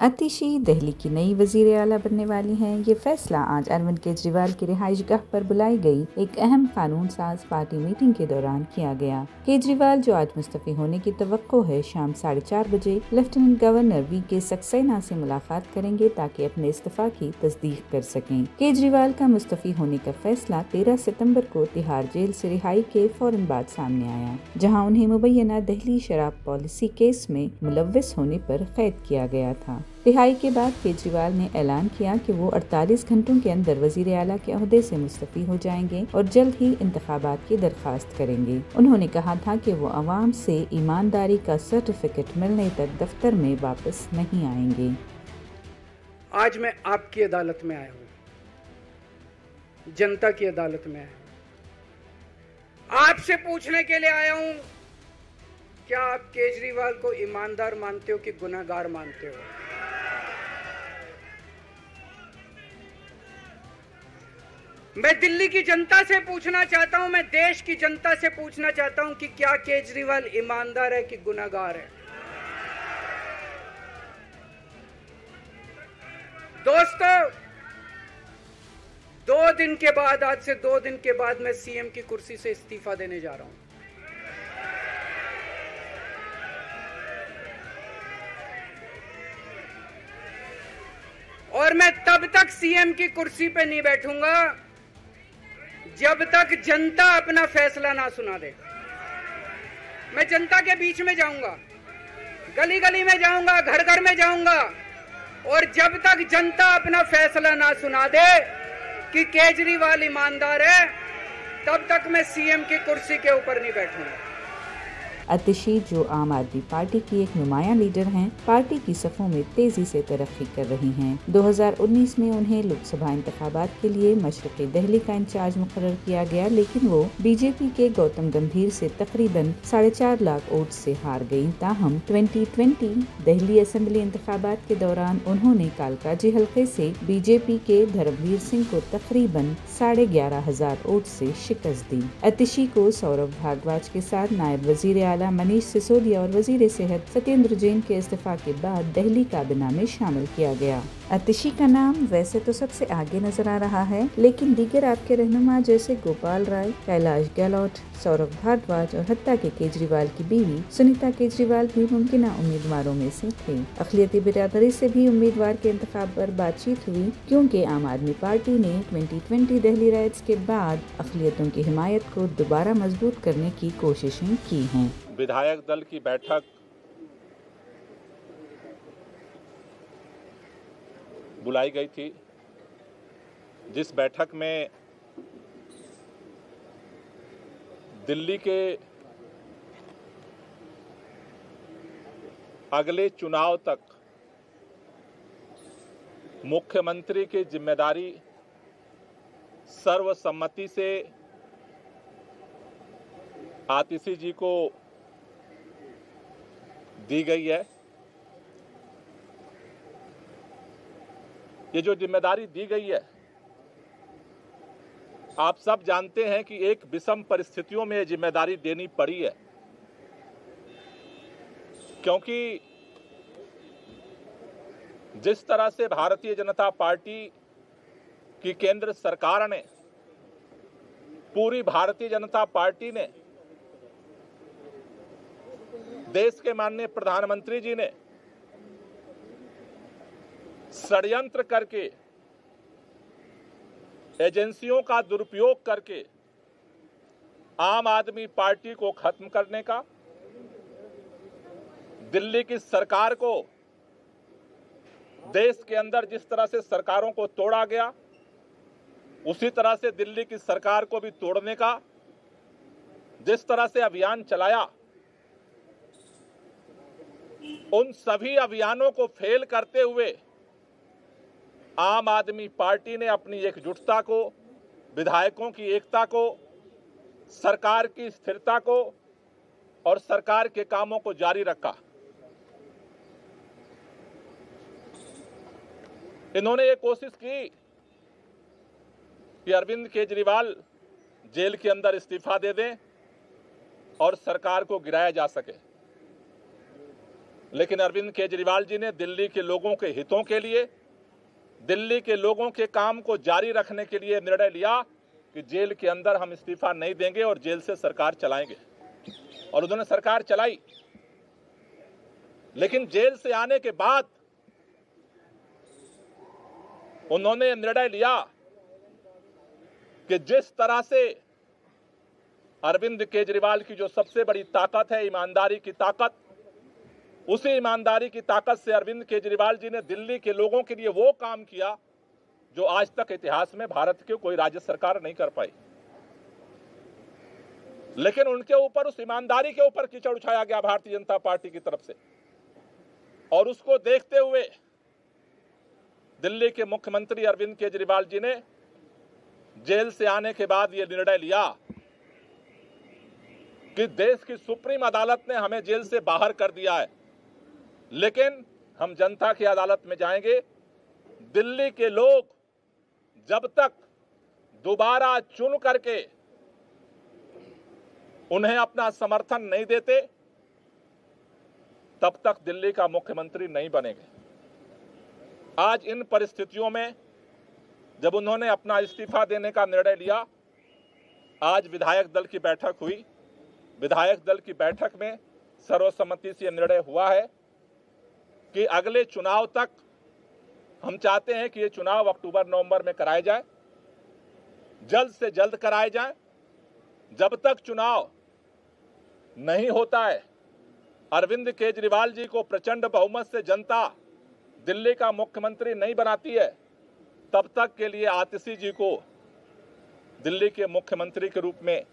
आतिशी दिल्ली की नई वज़ीर आला बनने वाली हैं। ये फैसला आज अरविंद केजरीवाल की रिहाइशगाह पर बुलाई गई एक अहम कानून साज पार्टी मीटिंग के दौरान किया गया। केजरीवाल, जो आज मुस्तफ़ी होने की तवक्को है, शाम 4:30 बजे लेफ्टिनेंट गवर्नर वी.के. सक्सेना से मुलाकात करेंगे ताकि अपने इस्तीफा की तस्दीक कर सकें। केजरीवाल का मुस्तफ़ी होने का फैसला 13 सितम्बर को तिहाड़ जेल से रिहाई के फौरन बाद सामने आया, जहाँ उन्हें मुबैना दिल्ली शराब पॉलिसी केस में मुलव्वस होने पर कैद किया गया था। रिहाई के बाद केजरीवाल ने ऐलान किया कि वो 48 घंटों के अंदर वज़ीर आला के ओहदे से मुस्तफ़ी हो जाएंगे और जल्द ही इंतखाबात की दरख्वास्त करेंगे। उन्होंने कहा था कि वो अवाम से ईमानदारी का सर्टिफिकेट मिलने तक दफ्तर में वापस नहीं आएंगे। आज मैं आपकी अदालत में आया हूँ, जनता की अदालत में आया हूँ। आपसे पूछने के लिए आया हूँ, क्या आप केजरीवाल को ईमानदार मानते हो कि गुनहगार मानते हो? मैं दिल्ली की जनता से पूछना चाहता हूं, मैं देश की जनता से पूछना चाहता हूं कि क्या केजरीवाल ईमानदार है कि गुनहगार है? दोस्तों, 2 दिन के बाद, आज से 2 दिन के बाद मैं सीएम की कुर्सी से इस्तीफा देने जा रहा हूं। और मैं तब तक सीएम की कुर्सी पे नहीं बैठूंगा जब तक जनता अपना फैसला ना सुना दे। मैं जनता के बीच में जाऊंगा, गली गली में जाऊंगा, घर घर में जाऊंगा, और जब तक जनता अपना फैसला ना सुना दे कि केजरीवाल ईमानदार है, तब तक मैं सीएम की कुर्सी के ऊपर नहीं बैठूंगा। आतिशी, जो आम आदमी पार्टी की एक नुमायां लीडर हैं, पार्टी की सफ़ों में तेजी से तरक्की कर रही हैं। 2019 में उन्हें लोकसभा इंतखाबात के लिए मशरक़ी दिल्ली का इंचार्ज मुकर्रर किया गया, लेकिन वो बीजेपी के गौतम गंभीर से तकरीबन 4.5 लाख वोट से हार गयी। ताहम 2020 दिल्ली असेंबली इंतखाबात के दौरान उन्होंने कालकाजी हल्के से बीजेपी के धर्मवीर सिंह को तकरीबन 11,500 वोट से शिकस्त दी। आतिशी को सौरभ भारद्वाज के साथ नायब वजीर आला मनीष सिसोदिया और वजीर सेहत सत्येंद्र जैन के इस्तीफा के बाद दिल्ली काबीना में शामिल किया गया। आतिशी का नाम वैसे तो सबसे आगे नजर आ रहा है, लेकिन दीगर आपके रहनुमा जैसे गोपाल राय, कैलाश गहलोत, सौरभ भारद्वाज और हत्ता के केजरीवाल की बीवी सुनीता केजरीवाल भी मुमकिन उम्मीदवारों में से थे। अक़लियती बिरादरी से भी उम्मीदवार के इंतखाब पर बातचीत हुई, क्योंकि आम आदमी पार्टी ने 2020 दिल्ली राइट्स के बाद अक़लियतों की हिमायत को दोबारा मजबूत करने की कोशिशें की हैं। विधायक दल की बैठक बुलाई गई थी, जिस बैठक में दिल्ली के अगले चुनाव तक मुख्यमंत्री की जिम्मेदारी सर्वसम्मति से आतिशी जी को दी गई है। ये जो जिम्मेदारी दी गई है, आप सब जानते हैं कि एक विषम परिस्थितियों में ये जिम्मेदारी देनी पड़ी है, क्योंकि जिस तरह से भारतीय जनता पार्टी की केंद्र सरकार ने, पूरी भारतीय जनता पार्टी ने, देश के माननीय प्रधानमंत्री जी ने षड्यंत्र करके, एजेंसियों का दुरुपयोग करके आम आदमी पार्टी को खत्म करने का, दिल्ली की सरकार को, देश के अंदर जिस तरह से सरकारों को तोड़ा गया, उसी तरह से दिल्ली की सरकार को भी तोड़ने का जिस तरह से अभियान चलाया, उन सभी अभियानों को फेल करते हुए आम आदमी पार्टी ने अपनी एकजुटता को, विधायकों की एकता को, सरकार की स्थिरता को और सरकार के कामों को जारी रखा। इन्होंने ये कोशिश की कि अरविंद केजरीवाल जेल के अंदर इस्तीफा दे दें और सरकार को गिराया जा सके। लेकिन अरविंद केजरीवाल जी ने दिल्ली के लोगों के हितों के लिए, दिल्ली के लोगों के काम को जारी रखने के लिए निर्णय लिया कि जेल के अंदर हम इस्तीफा नहीं देंगे और जेल से सरकार चलाएंगे। और उन्होंने सरकार चलाई। लेकिन जेल से आने के बाद उन्होंने निर्णय लिया कि जिस तरह से अरविंद केजरीवाल की जो सबसे बड़ी ताकत है ईमानदारी की ताकत, उसी ईमानदारी की ताकत से अरविंद केजरीवाल जी ने दिल्ली के लोगों के लिए वो काम किया जो आज तक इतिहास में भारत की कोई राज्य सरकार नहीं कर पाई। लेकिन उनके ऊपर, उस ईमानदारी के ऊपर कीचड़ उछाया गया भारतीय जनता पार्टी की तरफ से। और उसको देखते हुए दिल्ली के मुख्यमंत्री अरविंद केजरीवाल जी ने जेल से आने के बाद यह निर्णय लिया कि देश की सुप्रीम अदालत ने हमें जेल से बाहर कर दिया है, लेकिन हम जनता की अदालत में जाएंगे। दिल्ली के लोग जब तक दोबारा चुन करके उन्हें अपना समर्थन नहीं देते, तब तक दिल्ली का मुख्यमंत्री नहीं बनेंगे। आज इन परिस्थितियों में जब उन्होंने अपना इस्तीफा देने का निर्णय लिया, आज विधायक दल की बैठक हुई। विधायक दल की बैठक में सर्वसम्मति से निर्णय हुआ है कि अगले चुनाव तक हम चाहते हैं कि ये चुनाव अक्टूबर-नवंबर में कराए जाए, जल्द से जल्द कराए जाए। जब तक चुनाव नहीं होता है, अरविंद केजरीवाल जी को प्रचंड बहुमत से जनता दिल्ली का मुख्यमंत्री नहीं बनाती है, तब तक के लिए आतिशी जी को दिल्ली के मुख्यमंत्री के रूप में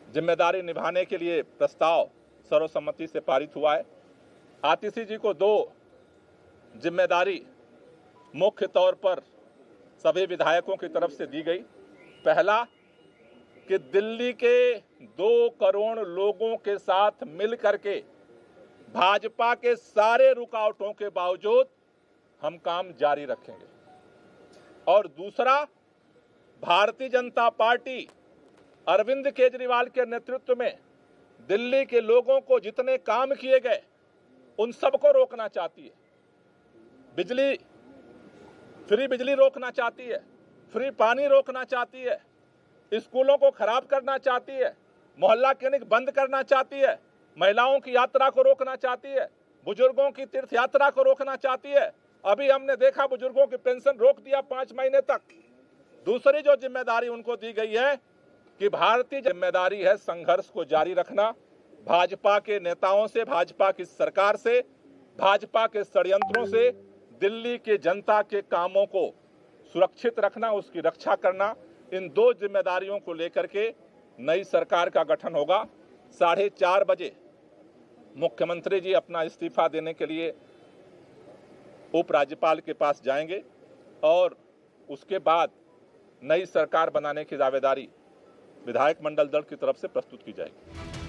जिम्मेदारी निभाने के लिए प्रस्ताव सर्वसम्मति से पारित हुआ है। आतिशी जी को 2 जिम्मेदारी मुख्य तौर पर सभी विधायकों की तरफ से दी गई। पहला कि दिल्ली के 2 करोड़ लोगों के साथ मिल करके भाजपा के सारे रुकावटों के बावजूद हम काम जारी रखेंगे। और दूसरा, भारतीय जनता पार्टी अरविंद केजरीवाल के नेतृत्व में दिल्ली के लोगों को जितने काम किए गए उन सबको रोकना चाहती है। फ्री बिजली रोकना चाहती है, फ्री पानी रोकना चाहती है, स्कूलों को खराब करना चाहती है, मोहल्ला क्लिनिक बंद करना चाहती है, महिलाओं की यात्रा को रोकना चाहती है, बुजुर्गों की तीर्थ यात्रा को रोकना चाहती है। अभी हमने देखा बुजुर्गों की पेंशन रोक दिया 5 महीने तक। दूसरी जो जिम्मेदारी उनको दी गई है कि भारतीय जिम्मेदारी है संघर्ष को जारी रखना, भाजपा के नेताओं से, भाजपा की सरकार से, भाजपा के षड्यंत्रों से दिल्ली के जनता के कामों को सुरक्षित रखना, उसकी रक्षा करना। इन 2 जिम्मेदारियों को लेकर के नई सरकार का गठन होगा। 4:30 बजे मुख्यमंत्री जी अपना इस्तीफा देने के लिए उपराज्यपाल के पास जाएंगे और उसके बाद नई सरकार बनाने की दावेदारी विधायक मंडल दल की तरफ से प्रस्तुत की जाएगी।